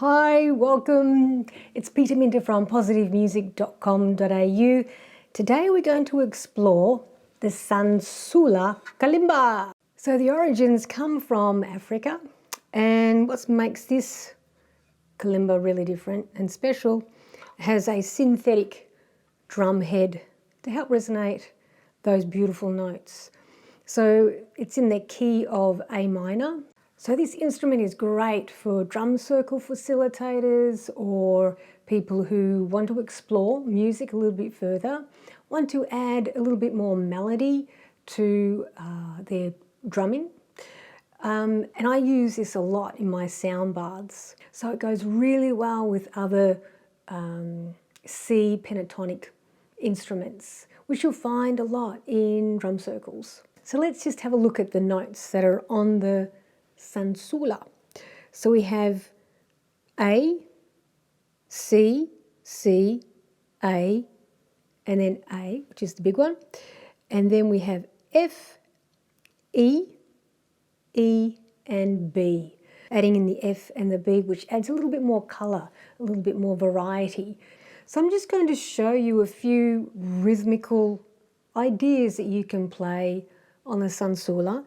Hi, welcome. It's Peta from positivemusic.com.au. Today we're going to explore the Sansula Kalimba. So the origins come from Africa, and what makes this kalimba really different and special has a synthetic drum head to help resonate those beautiful notes. So it's in the key of A minor. So this instrument is great for drum circle facilitators or people who want to explore music a little bit further, want to add a little bit more melody to their drumming. And I use this a lot in my sound baths. So it goes really well with other C pentatonic instruments, which you'll find a lot in drum circles. So let's just have a look at the notes that are on the Sansula. So we have A, C, C, A, and then A, which is the big one. And then we have F, E, E, and B. Adding in the F and the B, which adds a little bit more colour, a little bit more variety. So I'm just going to show you a few rhythmical ideas that you can play on the Sansula,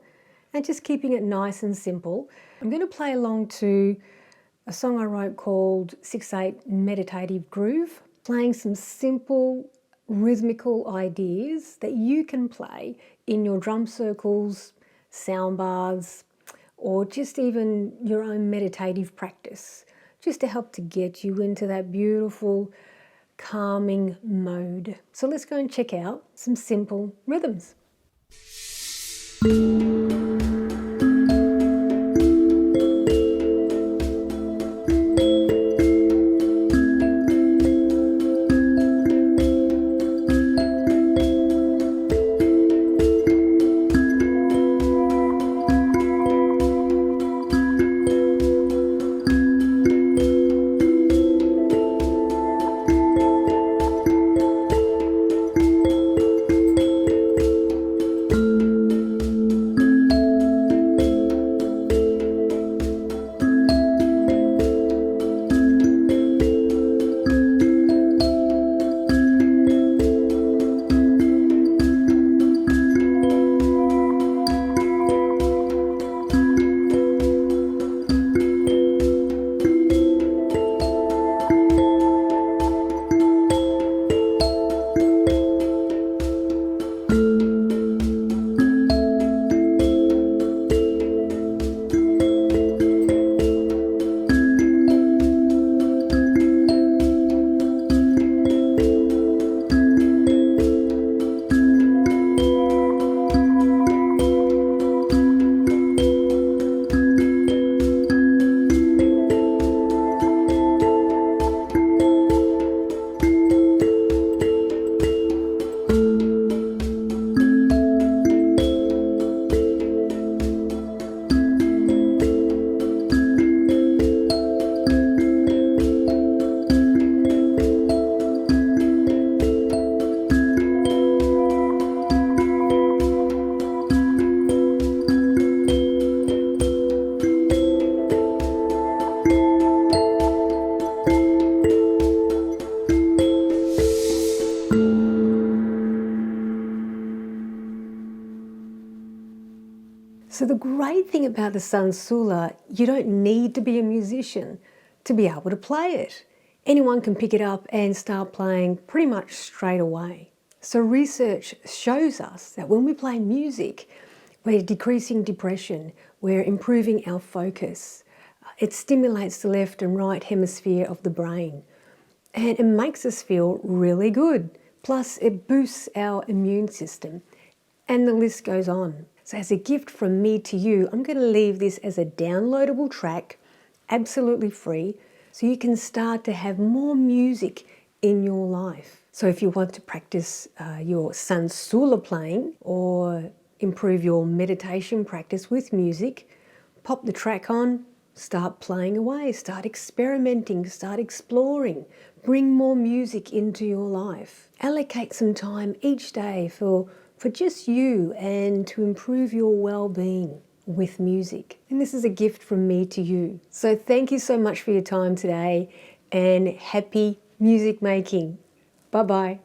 and just keeping it nice and simple. I'm going to play along to a song I wrote called 6/8 Meditative Groove, playing some simple rhythmical ideas that you can play in your drum circles, sound baths, or just even your own meditative practice, just to help to get you into that beautiful calming mode. So let's go and check out some simple rhythms. So the great thing about the Sansula, you don't need to be a musician to be able to play it. Anyone can pick it up and start playing pretty much straight away. So research shows us that when we play music, we're decreasing depression, we're improving our focus. It stimulates the left and right hemisphere of the brain, and it makes us feel really good. Plus it boosts our immune system, and the list goes on. So as a gift from me to you, I'm going to leave this as a downloadable track, absolutely free, so you can start to have more music in your life. So if you want to practice your Sansula playing or improve your meditation practice with music, pop the track on, start playing away, start experimenting, start exploring, bring more music into your life. Allocate some time each day for just you and to improve your well-being. with music. And this is a gift from me to you. So thank you so much for your time today and happy music making. Bye-bye.